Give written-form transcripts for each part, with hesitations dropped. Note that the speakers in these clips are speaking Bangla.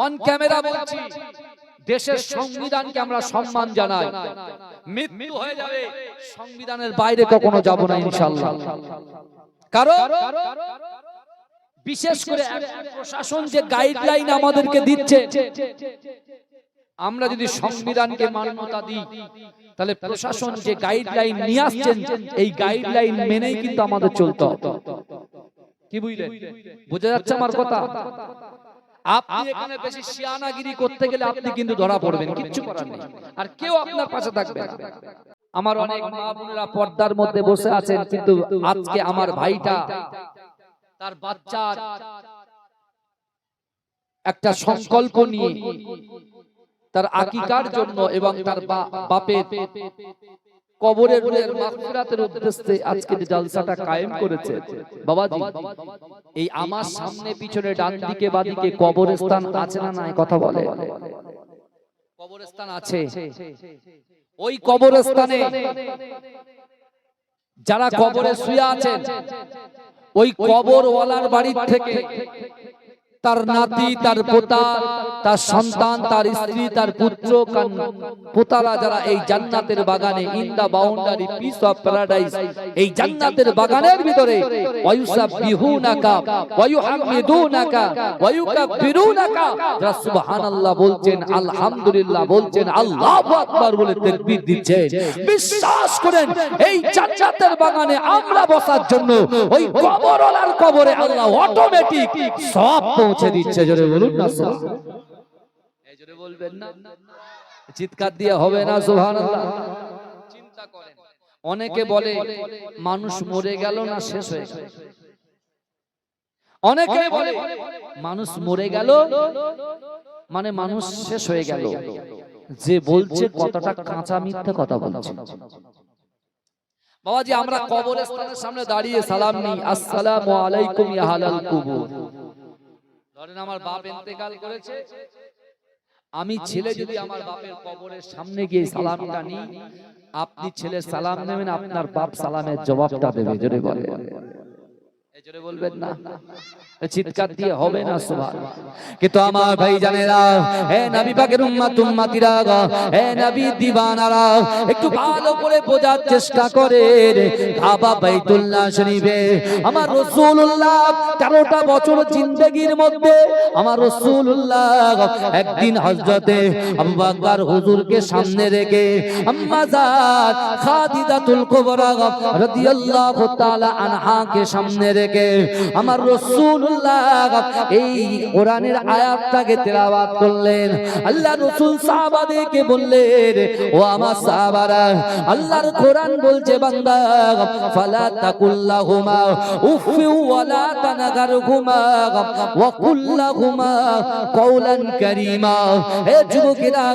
অন ক্যামেরা বলছি, দেশের সংবিধানকে আমরা সম্মান জানাই। মৃত্যু হয়ে যাবে, সংবিধানের বাইরে কখনো যাব না ইনশাআল্লাহ। কারণ বিশেষ করে প্রশাসন যে গাইডলাইন আমাদেরকে দিচ্ছে, আমরা যদি সংবিধানকে মান্যতা দিই, তাহলে প্রশাসন যে গাইডলাইন নিয়ে আসছেন, এই গাইডলাইন মেনেই কিন্তু আমাদের চলতে হবে। কি বুঝলেন? বোঝা যাচ্ছে আমার কথা? আপনি এখানে বেশি শিয়ানাগিরি করতে গেলে আপনি কিন্তু ধরা পড়বেন, কিচ্ছু করার নেই, আর কেউ আপনার পাশে থাকবে না। আমার অনেক মা বোনেরা পর্দার মধ্যে বসে আছেন, কিন্তু আজকে আমার ভাইটা তার বাচ্চার একটা সংকল্প নিয়ে তার আকিকার জন্য এবং তার বাপের কবরের মাগফিরাতের উদ্দেশ্যে আজকে যে জালসাটা কায়েম করেছে, বাবাজি এই আমার সামনে পিছনে ডান দিকে বাদিকে কবরস্থান আছে না নাই? কথা বলে। কবরস্থান আছে। ওই কবরস্থানে যারা কবরে শুয়ে আছেন, ওই কবরওয়ালার বাড়ি থেকে তার নাতি, তার পোতা, তার সন্তান, তার স্ত্রী, তার পুত্র পোতারা যারা এই জান্নাতের বাগানে, in the boundary piece of paradise, এই জান্নাতের বাগানের ভিতরে ওয়ায়ুসাবিহুনাকা ওয়ায়ুহামিদুনাকা ওয়ায়ুকাব্বিরুনাকা, যারা সুবহানাল্লাহ বলছেন, আলহামদুলিল্লাহ বলছেন, আল্লাহু আকবার বলে তাকবীর দিচ্ছেন। বিশ্বাস করেন এই জান্নাতের বাগানে আমরা বসার জন্য ওই কবরওয়ালার কবরে আল্লাহ অটোমেটিক সওয়াব পৌঁছে দিচ্ছে। জোরে বলুন না সুবহানাল্লাহ। এই জোরে বলবেন না, চিৎকার দিয়ে হবে না সুবহানাল্লাহ। চিন্তা করেন, অনেকে বলে মানুষ মরে গেল না শেষ হয়ে গেল, অনেকে বলে মানুষ মরে গেল মানে মানুষ শেষ হয়ে গেল। যে বলছে কতটা কাঁচা মিথ্যে কথা বলছে। বাবাজি আমরা কবরস্থানের সামনে দাঁড়িয়ে সালাম নিই, আসসালামু আলাইকুম ইয়া আহলাল কুবুর। ধরেন আমার বাপ ইন্তেকাল করেছে, আমি ছেলে যদি আমার বাপের কবরের সামনে গিয়ে সালামটা নিই, আপনি ছেলে সালাম নেবেন, আপনার বাপ সালামের জবাবটা দেবে। জোরে বলে, জোরে বলবেন না, চিৎকার দিয়ে হবে না সুবহানাল্লাহ। কিন্তু আমার ভাই জানেরা, হে নবী পাকের উম্মত উম্মতিরা, হে নবী দিওয়ানারা, একটু ভালো করে বোঝার চেষ্টা করেন। কাবা বাইতুল্লাহ শরীফে আমার রাসূলুল্লাহ 13টা বছর জিন্দেগির মধ্যে আমার রাসূলুল্লাহ একদিন হযরতে আবু বকর হুজুরকে সামনে রেখে আম্মা জান খাদিজাতুল কুবরা রাদিয়াল্লাহু তাআলা আনহাকে সামনে রেখে আমার রাসূলুল্লাহ এই কোরআনের আয়াতটাকে তেলাওয়াত করলেন। আল্লাহ রাসূল সাহাবাদেরকে বললেন, ও আমার সাহাবারা, আল্লাহর কোরআন বলছে বান্দা ফালা তাকুল্লাহুমা উফি ওয়ালা তানাগারহুমা ওয়া কুল্লাহুমা কওলান কারীমা। হে যুবকেরা,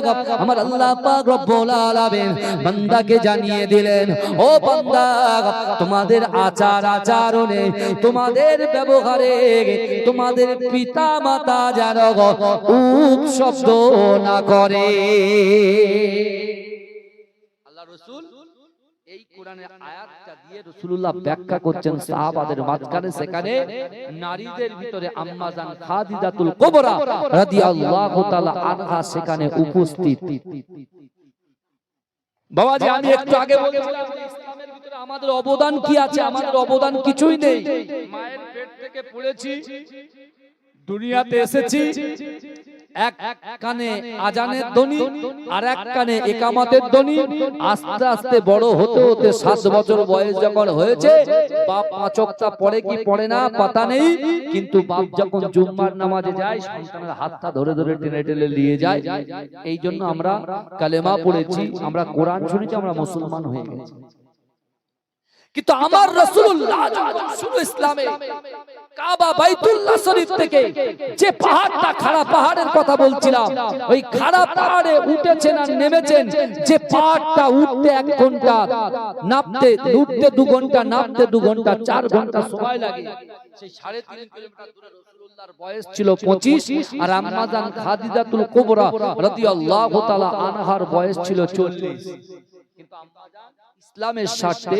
আমার আল্লাহ পাক রব্বুল আলামিন বান্দাকে জানিয়ে দিলেন, ও বান্দা তোমাদের আচার আচরণে, তোমাদের ব্যবহারে তোমাদের পিতা মাতা যেন উপ শব্দ না করে। আল্লাহ রাসূল এই কোরআনের আয়াতটা দিয়ে রাসূলুল্লাহ ব্যাখ্যা করছেন সাহাবাদের মাঝখানে। সেখানে নারীদের ভিতরে আম্মা জান খাদিজাতুল কুবরা রাদিয়াল্লাহু তাআলা আনহা সেখানে উপস্থিত। বাবাজি আমি একটু আগে বলেছিলাম ইসলামের ভিতরে আমাদের অবদান কি আছে? আমাদের অবদান কিছুই নেই। মায়ের পেট থেকে পড়েছি, দুনিয়াতে এসেছি, এক কানে আজানের ধ্বনি আর এক কানে ইকামতের ধ্বনি। আস্তে আস্তে বড় হতে হতে 7 বছর বয়স যখন হয়েছে, বাপ 5 ওয়াক্ত পড়ে কি পড়ে না পাতা নেই, কিন্তু বাপ যখন জুম্মার নামাজে যায় সন্তানের হাতটা ধরে ধরে টেনে টেনে নিয়ে যায়। এই জন্য আমরা কালেমা পড়েছি, আমরা কোরআন শুনেছি, আমরা মুসলমান হয়ে গেছি। কিন্তু আমার রাসূলুল্লাহ যখন শুরু ইসলামে কাবা বাইতুল্লাহ শরীফ থেকে যে পাহাড়টা, খাড়া পাহাড়ের কথা বলছিলাম, ওই খাড়া পাহাড়ে উঠেছেন আর নেমেছেন, যে পাহাড়টা উঠতে 1 ঘন্টা, নামতে উঠতে 2 ঘন্টা, নামতে 2 ঘন্টা, 4 ঘন্টা সময় লাগে। সেই 3.5 কিলোমিটার দূরে রাসূলুল্লাহর বয়স ছিল 25 আর আম্মা জান খাদিজাতুল কুবরা রাদিয়াল্লাহু তাআলা আনহার বয়স ছিল 40। কিন্তু আম্মা জান ইসলামের স্বার্থে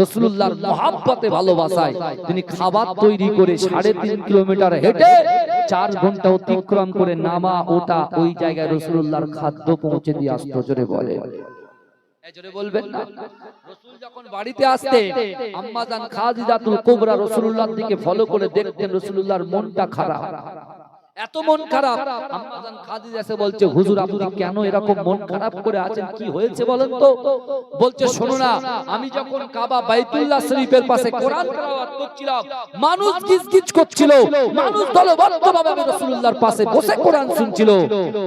রাসূলুল্লাহর মহব্বতে ভালোবাসায় তিনি খাবার তৈরি করে 3.5 কিলোমিটার হেঁটে 4 ঘন্টা অতিক্রম করে নামা ওটা ওই জায়গায় রাসূলুল্লাহর খাদ্য পৌঁছে দিয়ে আসতো। জোরে বলে, জোরে বলবেন না? রাসূল যখন বাড়িতে আসতেন আম্মা জান খাদিজাতুল কুবরা রাসূলুল্লাহর দিকে ফলো করে দেখতেন রাসূলুল্লাহর মনটা খারাপ, এত মন খারাপ। আম্মা জান খাদিজা এসে বলছে, হুজুর আপনি কেন এরকম মন খারাপ করে আছেন, কি হয়েছে বলেন তো? বলছে, শোনো না, আমি যখন কাবা বাইতুল্লাহ শরীফের পাশে কোরআন তেলাওয়াত করছিলাম, মানুষ গিজগিজ করছিল, মানুষ দলবদ্ধভাবে রাসূলুল্লাহর পাশে বসে কোরআন শুনছিল।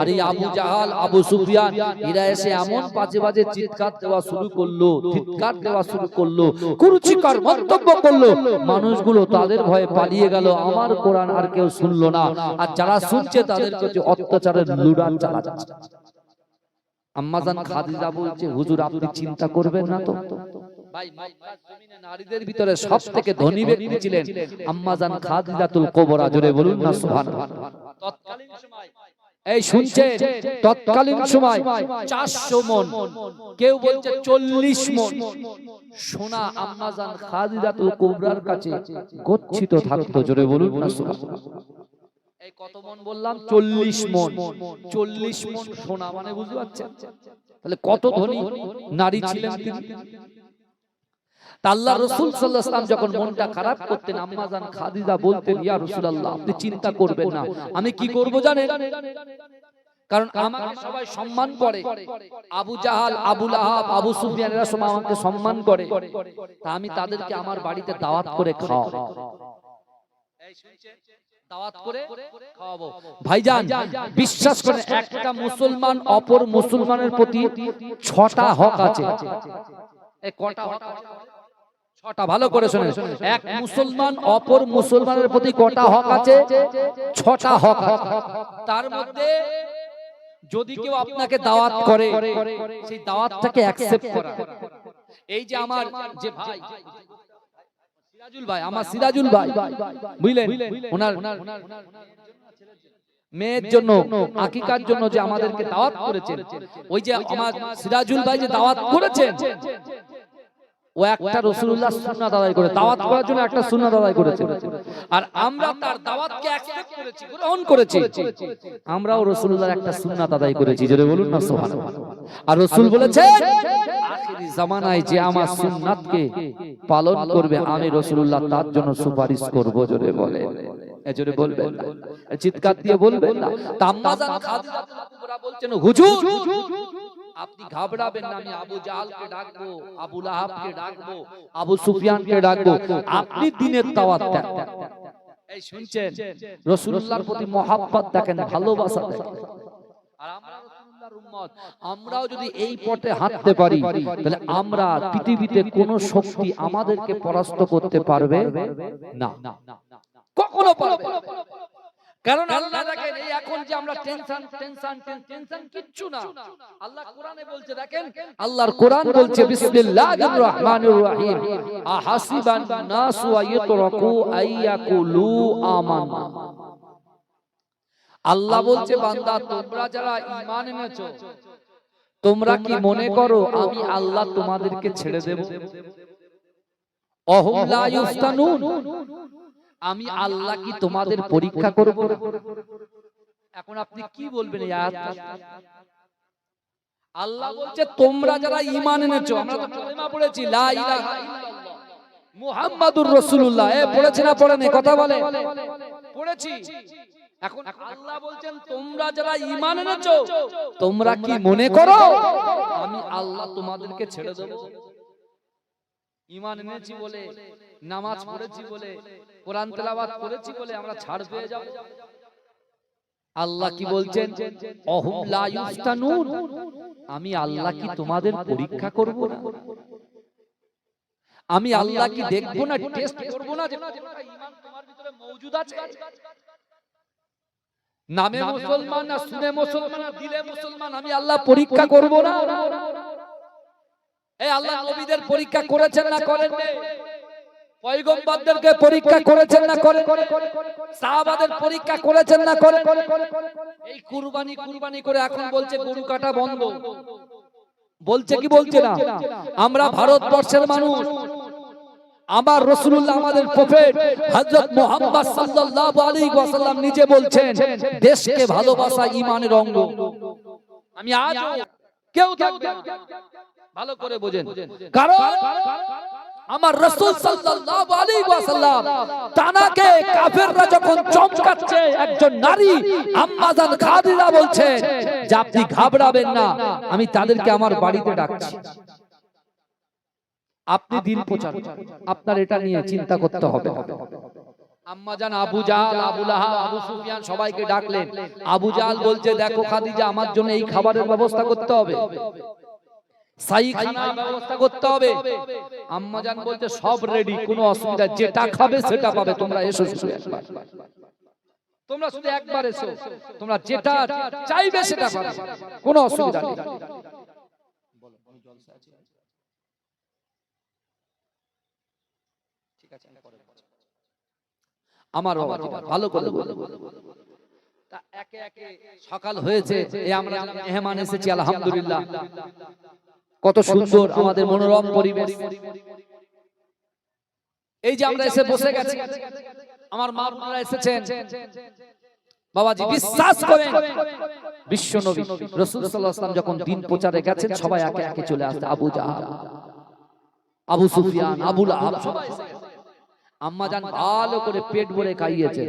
আর এই আবু জাহাল, আবু সুফিয়ান এরা এসে এমন বাজে বাজে চিৎকার দেওয়া শুরু করলো, চিৎকার দেওয়া শুরু করলো, কুরুচিকর মন্তব্য করলো। মানুষগুলো তাদের ভয়ে পালিয়ে গেল, আমার কোরআন আর কেউ শুনলো না। আর যারা শুনছে তাদের কাছে অত্যাচারের লুডান চালাচ্ছে। আম্মা জান খাদিজা বলছে, হুজুর আপনি চিন্তা করবেন না তো? ভাই মক্কার জমিনে নারীদের ভিতরে সবথেকে ধনী ব্যক্তি ছিলেন আম্মা জান খাদিজাতুল কুবরা। জোরে বলুন না সুবহানাল্লাহ। তৎকালীন সময় এই শুনছেন, তৎকালীন সময় 400 মণ, কেউ বলছে 40 মণ সোনা আম্মা জান খাদিজাতুল কুবরার কাছে গচ্ছিত থাকতো। জোরে বলুন না সুবহানাল্লাহ। এই কত মণ বললাম? 40 মণ। 40 মণ সোনা, মানে বুঝতে পারছেন তাহলে কত ধনী নারী ছিলেন তিনি। আল্লাহ রাসূল সাল্লাল্লাহু আলাইহি ওয়াসাল্লাম যখন মনটা খারাপ করতেন আম্মা জান খাদিজা বলতেন, ইয়া রাসূলুল্লাহ আপনি চিন্তা করবেন না, আমি কি করব জানেন? কারণ আমাকে সবাই সম্মান করে, আবু জাহাল, আবু লাহাব, আবু সুফিয়ান এরা সবাই আমাকে সম্মান করে, তা আমি তাদেরকে আমার বাড়িতে দাওয়াত করে খাওয়াবো। এই শুনছেন, দাওয়াত করে খাওয়াবো। ভাইজান বিশ্বাস করেন, একটা মুসলমান অপর মুসলমানের প্রতি 6টা হক আছে। এই কটা হক? 6টা। ভালো করে শুনেন, এক মুসলমান অপর মুসলমানের প্রতি কটা হক আছে? 6টা হক আছে। তার মধ্যে যদি কেউ আপনাকে দাওয়াত করে সেই দাওয়াতটাকে অ্যাকসেপ্ট করা। এই যে আমার যে ভাই সিরাজুল ভাই, আমার সিরাজুল ভাই বুঝলেন, ওনার মেয়ের জন্য আকিকার জন্য যে আমাদেরকে দাওয়াত করেছেন, ওই যে আমার সিরাজুল ভাই যে দাওয়াত করেছেন, ও একটা রাসূলুল্লাহ সুন্নাত আদায় করে দাওয়াত করার জন্য একটা সুন্নাত আদায় করেছে। আর আমরা তার দাওয়াতকে অ্যাকসেপ্ট করেছি, গ্রহণ করেছি। আমরাও রাসূলুল্লাহর একটা সুন্নাত আদায় করেছি। জোরে বলুন না সুবহানাল্লাহ। আর রাসূল বলেছেন, আখিরি জামানায় যে আমার সুন্নাতকে পালন করবে আমি রাসূলুল্লাহ তার জন্য সুপারিশ করব। জোরে বলে, জোরে বলবেন না, চিৎকার দিয়ে বলবেন না। আম্মা জান খাদিজা কুবরা বলছেন, হুজুর আপনি ঘাবড়াবেন না, আমি আবু জাহালকে ডাকবো, আবু লাহাবকে ডাকবো, আবু সুফিয়ানকে ডাকবো, আপনি দ্বীনের দাওয়াত দেন। এই শুনছেন, রাসূলুল্লাহর প্রতি মহব্বত দেখেন, ভালোবাসা দেখেন। আর আমরা রাসূলুল্লাহর উম্মত, আমরাও যদি এই পথে হাঁটতে পারি তাহলে আমরা পৃথিবীতে কোনো শক্তি আমাদেরকে পরাস্ত করতে পারবে না, কখনো পারবে না। কারণ আল্লাহ দেখেন, এই এখন যে আমরা টেনশন কিচ্ছু না। আল্লাহ কোরআনে বলছে, দেখেন আল্লাহর কোরআন বলছে, বিসমিল্লাহির রহমানির রহিম, আহাসিবান নাসু আয়াতরাকু আইয়াকুলু আমান্না। আল্লাহ বলছে, বান্দা তোমরা যারা ঈমান এনেছো তোমরা কি মনে করো আমি আল্লাহ তোমাদেরকে ছেড়ে দেব? অহুম লা ইফতানুন, আমি আল্লাহ কি তোমাদের পরীক্ষা করব? এখন আপনি কি বলবেন এই আয়াতটা? আল্লাহ বলছে তোমরা যারা ঈমান এনেছো, আমরা তো কালেমা পড়েছি লা ইলাহা ইল্লাল্লাহ মুহাম্মাদুর রাসূলুল্লাহ, পড়েছি না পড়েনি? কথা বলে, পড়েছি। এখন আল্লাহ বলছেন তোমরা যারা ঈমান এনেছো তোমরা কি মনে করো আমি আল্লাহ তোমাদেরকে ছেড়ে দেব? ঈমান এনেছি বলে, নামাজ পড়েছি বলে, কোরআন তেলাওয়াত করেছি বলে আমরা ছাড় পেয়ে যাব? আল্লাহ কি বলছেন, অহুম লা ইফতানুন, আমি আল্লাহ কি তোমাদের পরীক্ষা করব না? আমি আল্লাহ কি দেখব না, টেস্ট করব না যে কতটা ঈমান তোমার ভিতরে মওজুদ আছে? নামে মুসলমান না শুনে মুসলমান না দিলে মুসলমান, আমি আল্লাহ পরীক্ষা করব না? এই আল্লাহ নবীদের পরীক্ষা করেছেন না করেন না? পয়গম্বরদেরকে পরীক্ষা করেছেন না করেন? সাহাবাদের পরীক্ষা করেছেন না করেন? এই কুরবানি করে এখন বলছে গরু কাটা বন্ধ। বলছে কি বলছে না? আমরা ভারতবর্ষের মানুষ, আমার রাসূলুল্লাহ আমাদের প্রফেট হযরত মুহাম্মদ সাল্লাল্লাহু আলাইহি ওয়াসাল্লাম নিজে বলছেন দেশকে ভালোবাসা ঈমানের অঙ্গ। আমি আজ কেউ থাকবে না, ভালো করে বোঝেন, কারণ আমার রাসূল সাল্লাল্লাহু আলাইহি ওয়াসাল্লাম তানাকে কাফেররা যখন চমকাচ্ছে, একজন নারী আম্মা জান খাদিজা বলছেন যে আপনি ঘাবড়াবেন না, আমি তাদেরকে আমার বাড়িতে ডাকছি, আপনি দিন প্রচার, আপনার এটা নিয়ে চিন্তা করতে হবে। আম্মা জান আবু জাহল, আবু লাহাব, আবু সুফিয়ান সবাইকে ডাকলেন। আবু জাহল বলছে দেখো খাদিজা, আমার জন্য এই খাবারের ব্যবস্থা করতে হবে, সাই খানার ব্যবস্থা করতে হবে। আম্মা জান বলছে সব রেডি, কোনো অসুবিধা, যেটা খাবে সেটা পাবে, তোমরা এসো শুধু একবার, তোমরা শুধু একবার এসো, তোমরা যেটা চাইবে সেটা পাবে, কোনো অসুবিধা নেই। আমার বাবা ভালো করে তা একে একে সকাল হয়েছে, এই আমরা মেহমান এসেছি আলহামদুলিল্লাহ, কত সুন্দর আমাদের মনোরম পরিবেশ। এই যে আমরা এসে বসে গেছি, আমার মা বোনেরা এসেছেন, বাবাজি বিশ্বাস করেন বিশ্ব নবী রাসূল সাল্লাল্লাহু আলাইহি ওয়াসাল্লাম যখন দিন প্রচারে গেছেন, সবাই একে একে চলে আসছে, আবু জাহল, আবু সুফিয়ান, আবু লাহাব সবাই এসে গেছে। আম্মা জান ভালো করে পেট ভরে খাইয়েছে।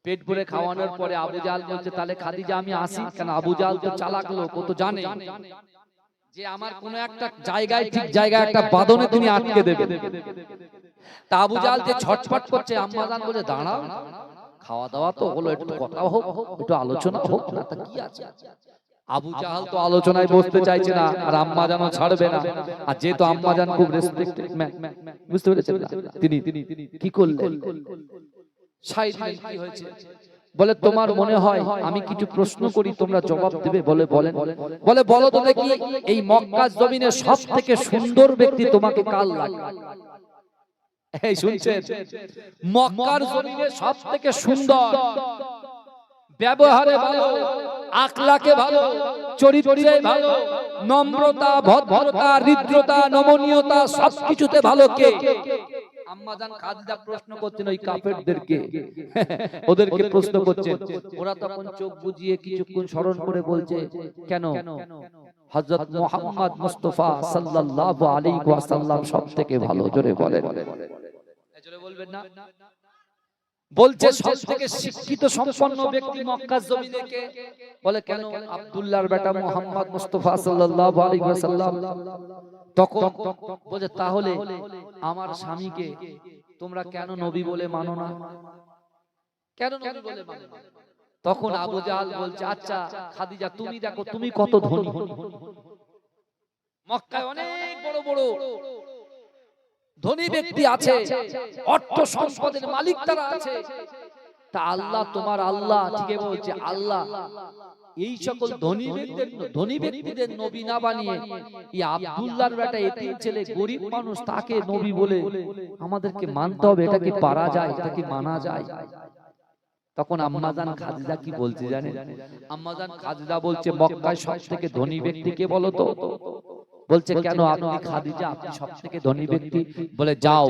পেট ভরে খাওয়ানোর পরে আবু জাহল বলছে তাহলে খাদিজা আমি আসি, কেন আবু জাহল তো চালাক লোক, ও তো জানে যে আমার কোন একটা জায়গায়, ঠিক জায়গায় একটা বাঁধনে তুমি আটকে দেবে। তা আবু জাহল যে ছটফট করছে, আম্মা জান বলে দাঁড়াও, খাওয়া দাওয়া তো হলো, একটু কথা হোক, একটু আলোচনা হোক না, তা কি আছে। আবু জাহল তো আলোচনায় বসতে চাইছে না, আর আম্মা জানও ছাড়বে না। আর যেহেতু আম্মা জান খুব রেসপেক্টেড ম্যান, বুঝতে পেরেছেন, তিনি কি করলেন, সাইড কি হয়েছে, বলে তোমার মনে হয় আমি কিছু প্রশ্ন করি, তোমরা জবাব দেবে, বলে বলেন, বলে বলো তো দেখি এই মক্কার জমিনে সবথেকে সুন্দর ব্যক্তি তোমাকে কার লাগে। এই শুনছেন, মক্কার জমিনে সবথেকে সুন্দর, ব্যবহারে ভালো, আখলাকে ভালো, চরিত্রে ভালো, নম্রতা, ভদ্রতা, হৃদ্রতা, নমনীয়তা সবকিছুতে ভালো কে? আম্মা জান খাদিজা প্রশ্ন করছেন ওই কাফেরদেরকে, ওদেরকে প্রশ্ন করছেন। ওরা তখন চোখ বুজিয়ে কিছুক্ষণ স্মরণ করে বলছে কেন হযরত মুহাম্মদ মুস্তাফা সাল্লাল্লাহু আলাইহি ওয়াসাল্লাম সবথেকে ভালো। জোরে বলেন, জোরে বলবেন না? বলছে সবথেকে শিক্ষিত সম্পন্ন ব্যক্তি মক্কার জমিনে কে? বলে কেন আব্দুল্লাহর বেটা মুহাম্মদ মুস্তাফা সাল্লাল্লাহু আলাইহি ওয়াসাল্লাম। তখন বলে তাহলে আমার স্বামীকে তোমরা কেন নবী বলে মানো না, কেন নবী বলে মানো না? তখন আবু জাহল বলছে আচ্ছা খাদিজা তুমি দেখো তুমি কত ধনী, মক্কায় অনেক বড় বড় ধনী ব্যক্তি আছে, অর্থ সম্পদের মালিক তারা আছে, তা আল্লাহ তোমার আল্লাহ ঠিকই বলছে, আল্লাহ এই সকল ধনী ব্যক্তিদের নবী না বানিয়ে এই আব্দুল্লাহর বেটা এতিম ছেলে গরিব মানুষ তাকে নবী বলে আমাদেরকে মানতে হবে, এটা কি পারা যায়, এটা কি মানা যায়? তখন আম্মা জান খাদিজা কি বলছে জানেন? আম্মা জান খাদিজা বলছে মক্কায় সবথেকে ধনী ব্যক্তি কে বলো তো? বলছে কেন আপনি খাদিজা, আপনি সবথেকে ধনী ব্যক্তি। বলে যাও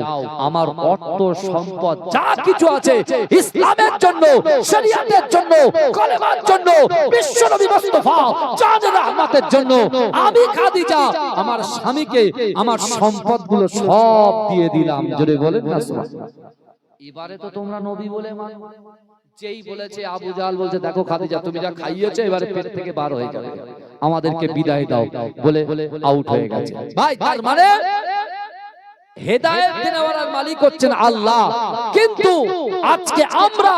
আমার অর্থ সম্পদ যা কিছু আছে ইসলামের জন্য, শরীয়তের জন্য, কলেমার জন্য, বিশ্বনবী মুস্তাফা জানের রহমতের জন্য আমি খাদিজা আমার স্বামীকে আমার সম্পদগুলো সব দিয়ে দিলাম। জোরে বলেন না সুবহানাল্লাহ। এবারে তো তোমরা নবী বলে মানো। যেই বলেছে আবু জাহল বলছে দেখো খাদিজা তুমি যা খাইয়েছো এবারে পেট থেকে বার হয়ে যাবে, আমাদেরকে বিদায় দাও, বলে আউট হয়ে গেছে। ভাই তার মানে হেদায়েত দেওয়ার মালিক হচ্ছেন আল্লাহ, কিন্তু আজকে আমরা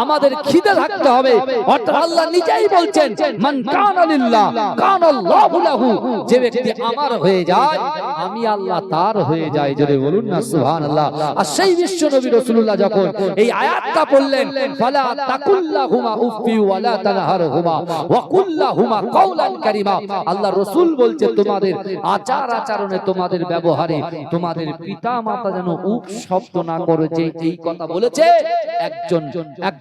আমাদের খিদে থাকতে হবে। অর্থাৎ আল্লাহ নিজেই বলছেন মান কানা লিল্লাহ কানাল্লাহু লাহু, যে ব্যক্তি আমার হয়ে যায় আমি আল্লাহ তার হয়ে যায়। জোরে বলুন না সুবহানাল্লাহ। আর সেই বিশ্ব নবী রাসূলুল্লাহ যখন এই আয়াতটা পড়লেন ফালা তাকুল্লাহুমা উফি ওয়ালা তানহারহুমা ওয়া কুল্লাহুমা কাওলান কারীমা, আল্লাহ রাসূল বলছে তোমাদের আচার আচরণে, তোমাদের ব্যবহারে, তোমাদের পিতা মাতা যেন উপ শব্দ না করে। যে এই কথা বলেছে একজন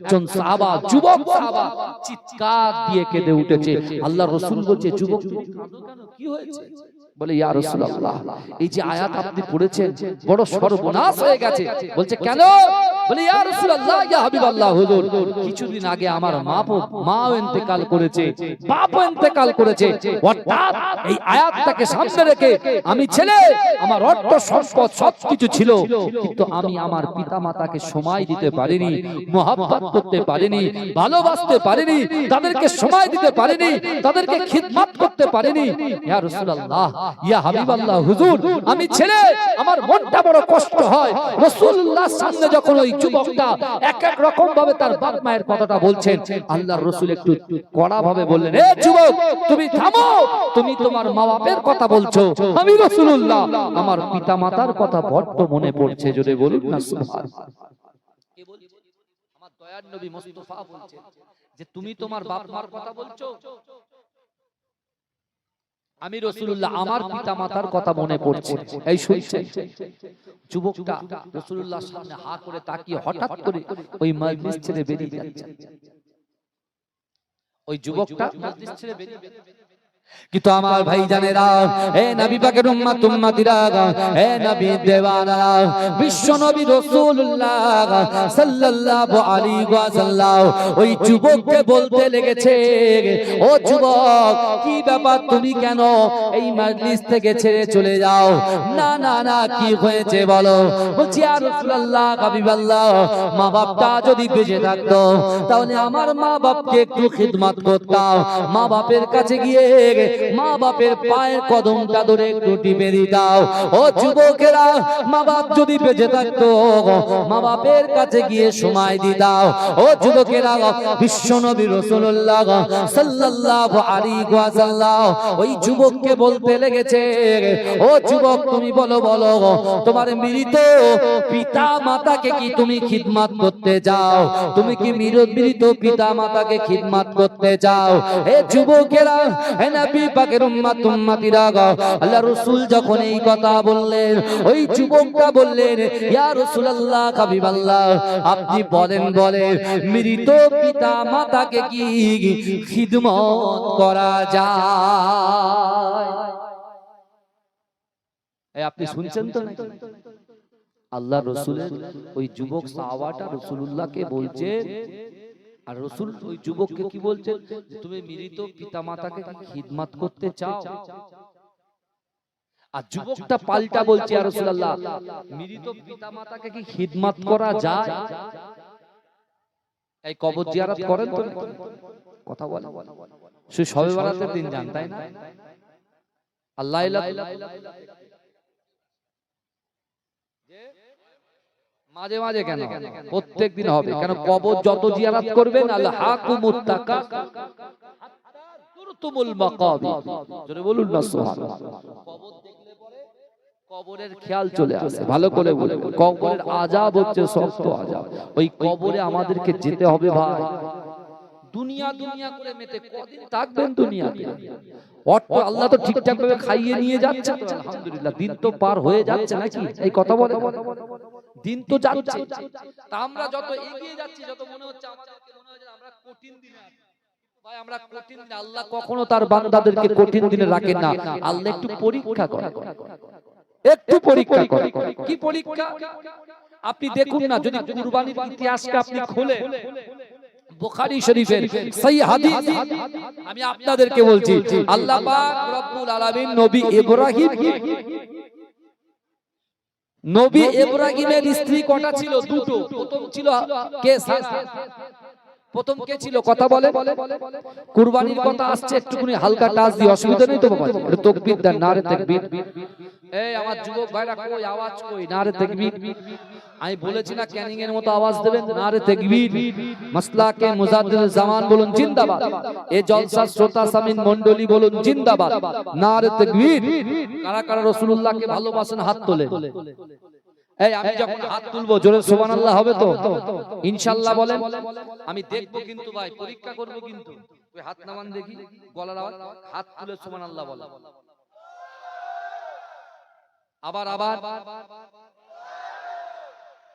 একজন সাহাবা, যুবক সাহাবা চিৎকার দিয়ে কেঁদে উঠেছে। আল্লাহ রাসূল বলছে, যুবক তুমি কাঁদো কেন, কি হয়েছে? বলে, ইয়া রাসূলুল্লাহ, এই যে আয়াত আপনি পড়েছেন বড় সর্বনাশ হয়ে গেছে। বলছে, কেন? বলে, ইয়া রাসূলুল্লাহ, ইয়া হাবিবাল্লাহ, হুজুর কিছুদিন আগে আমার মাও ইন্তেকাল করেছে, বাপও ইন্তেকাল করেছে। অর্থাৎ এই আয়াতটাকে সামনে রেখে আমি ছেলে, আমার অর্থ সম্পদ সবকিছু ছিল, কিন্তু আমি আমার পিতামাতাকে সময় দিতে পারিনি, মহব্বত করতে পারিনি, ভালোবাসতে পারিনি, তাদেরকে সময় দিতে পারিনি, তাদেরকে খিদমত করতে পারিনি। ইয়া রাসূলুল্লাহ, ইয়া হাবিবাল্লাহ, হুজুর আমি ছেলে, আমার মনটা বড় কষ্ট হয়। রাসূলুল্লাহর সামনে যখন ওই যুবকটা এক এক রকম ভাবে তার বাপ মায়ের কথাটা বলছেন, আল্লাহর রাসূল একটু কড়া ভাবে বললেন, এ যুবক তুমি থামো, তুমি তোমার মা বাপের কথা বলছো, আমি রাসূলুল্লাহ আমার পিতামাতার কথা বড্ড মনে পড়ছে। জোরে বলুন না সুবহানাল্লাহ। কে বলছে? আমার দয়ার নবী মুস্তাফা বলছেন যে তুমি তোমার বাপ মার কথা বলছো, আমি রাসূলুল্লাহ আমার পিতামাতার কথা মনে পড়ছে। এই শুনছেন? যুবকটা রাসূলুল্লাহর সামনে হা করে তাকিয়ে হঠাৎ করে ওই মজলিস ছেড়ে বেরিয়ে যাচ্ছে। ওই যুবকটা মজলিস ছেড়ে বেরিয়ে কিন্তু আমার ভাই জানেরা, হে নবী পাকের উম্মত উম্মতিরা, হে নবী দেওয়ানারা, বিশ্ব নবী রাসূলুল্লাহ সাল্লাল্লাহু আলাইহি ওয়াসাল্লাম ওই যুবককে বলতে লেগেছে, ও যুবক কি ব্যাপার, তুমি কেন এই মজলিস থেকে ছেড়ে চলে যাও? না না না, কি হয়েছে বলো? বলছি, ইয়া রাসূলুল্লাহ, হাবিবাল্লাহ, মা বাপটা যদি বেঁচে থাকতো তাহলে আমার মা বাপকে একটু খিদমত করতাম, মা বাপের কাছে গিয়ে মা বাপের পায়ের কদমটা ধরে একটু টিপে দিতাম। ও যুবকেরা, মা বাপ যদি বেঁচে থাকতো মা বাপের কাছে গিয়ে সময় দিতাম। ও যুবকেরা, বিশ্ব নবী রাসূলুল্লাহ সাল্লাল্লাহু আলাইহি ওয়াসাল্লাম ওই যুবককে বলতে লেগেছে, ও যুবক তুমি বলো বলো, তোমার মৃত পিতা মাতাকে কি তুমি খিদমত করতে চাও? তুমি কি মৃত পিতা মাতাকে খিদমত করতে চাও? হে যুবকেরা, হে নবী পাকের উম্মত উম্মতিরা, আল্লাহ রাসূল যখন এই কথা বললেন, ওই যুবকটা বললেন, ইয়া রাসূলুল্লাহ, হাবিবাল্লাহ, আপনি বলেন মৃত পিতা মাতাকে কি খিদমত করা যায়? আপনি শুনছেন তো নাকি? আল্লাহ রাসূলের ওই যুবক সাহাবাটা রাসূলুল্লাহকে বলছে, আর রাসূল ওই যুবককে কি বলছেন, তুমি মৃত পিতামাতাকে কি খিদমত করতে চাও? আর যুবকটা পাল্টা বলছে, ইয়া রাসূলুল্লাহ, মৃত পিতামাতাকে কি খিদমত করা যায়? এই কবর জিয়ারত করেন তো? কথা বলেন। সে শবে বরাতের দিন যান, তাই না? আল্লাহ মাঝে মাঝে কেন, প্রত্যেক দিন হবে কেন? কবর যত জিয়ারত করবেন, আল হাকুমুত তাকাসুর হাত্তা যুরতুমুল মাকাবির, জোরে বলুন না সুবহানাল্লাহ। কবর দেখলে পরে কবরের খেয়াল চলে আসে। ভালো করে বলবেন, কবরের আযাব হচ্ছে শক্ত আযাব। ওই কবরে আমাদেরকে যেতে হবে ভাই। দুনিয়া দুনিয়া করে মেতে কদিন থাকবেন দুনিয়াতে? অর্থ আল্লাহ তো ঠিকঠাক ভাবে খাইয়ে নিয়ে যাচ্ছে, আলহামদুলিল্লাহ। দিন তো পার হয়ে যাচ্ছে নাকি? এই কথা বলে, দিন তো যাচ্ছে। তা আমরা যত এগিয়ে যাচ্ছি, যত মনে হচ্ছে আমাদেরকে মনে হয় যে আমরা কঠিন দিনে আছি। ভাই আমরা কঠিন দিনে, আল্লাহ কখনো তার বান্দাদেরকে কঠিন দিনে রাখেন না। আল্লাহ একটু পরীক্ষা করে, একটু পরীক্ষা করে। কি পরীক্ষা? আপনি দেখুন না, যদি কুরবানির ইতিহাসকে আপনি খোলেন, বুখারী শরীফের সহিহ হাদিস আমি আপনাদেরকে বলছি, আল্লাহ পাক রব্বুল আলামিন নবী ইব্রাহিমের স্ত্রী কটা ছিল? দুটো। প্রথম ছিল কে? সারা। প্রথম কে ছিল? কথা বলে। কুরবানির কথা আসছে, একটুখানি হালকা টাচ দিয়ে, অসুবিধা নেই তো বাবা? একটু তাকবীর দেন, নারে তাকবীর। এই আমার যুবক ভাইরা কই আওয়াজ কই? নারে তাকবীর। আমি বলেছি না ক্যানিং এর মতো আওয়াজ দেবেন, নারে তাকবীর। মাসলাকে মুজাদ্দিদুল জামান বলুন জিন্দাবাদ। এই জলসার শ্রোতা সামিন মণ্ডলী বলুন জিন্দাবাদ, নারে তাকবীর। কারা কারা রাসূলুল্লাহকে ভালোবাসেন হাত তোলেন। এই আমি যখন হাত তুলবো জোরে সুবহানাল্লাহ হবে তো? ইনশাআল্লাহ বলেন। আমি দেখবো কিন্তু ভাই, পরীক্ষা করব কিন্তু। ওই হাত নামান দেখি, গলার আওয়াজ, হাত তুলে সুবহানাল্লাহ বলেন। আবার আবার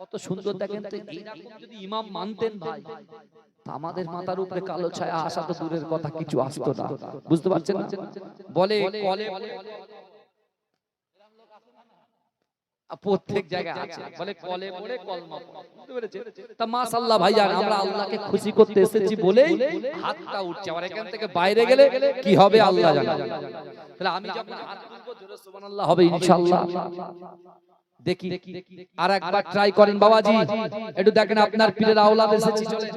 কত সুন্দর দেখেন তো। এইরকম যদি ইমাম মানতেন ভাই, তা আমাদের মাথার উপরে কালো ছায়া আসা তো দূরের কথা, কিছু আসতো না। বুঝতে পারছেন না? বলে কলে প্রত্যেক জায়গায় আছে, বলে কলে পড়ে কলমা পড়ে। বুঝতে পেরেছেন? তা মাশাআল্লাহ ভাইজান, আমরা আল্লাহকে খুশি করতে এসেছি বলেই হাতটা উঠছে। আর এখান থেকে বাইরে গেলে কি হবে আল্লাহ জানে। তাহলে আমি যখন হাত তুলবো জোরে সুবহানাল্লাহ হবে ইনশাআল্লাহ। দেখি আর একবার ট্রাই করেন বাবাজি, একটু দেখেন আপনার পীরের আওলাদ এসেছি। চলে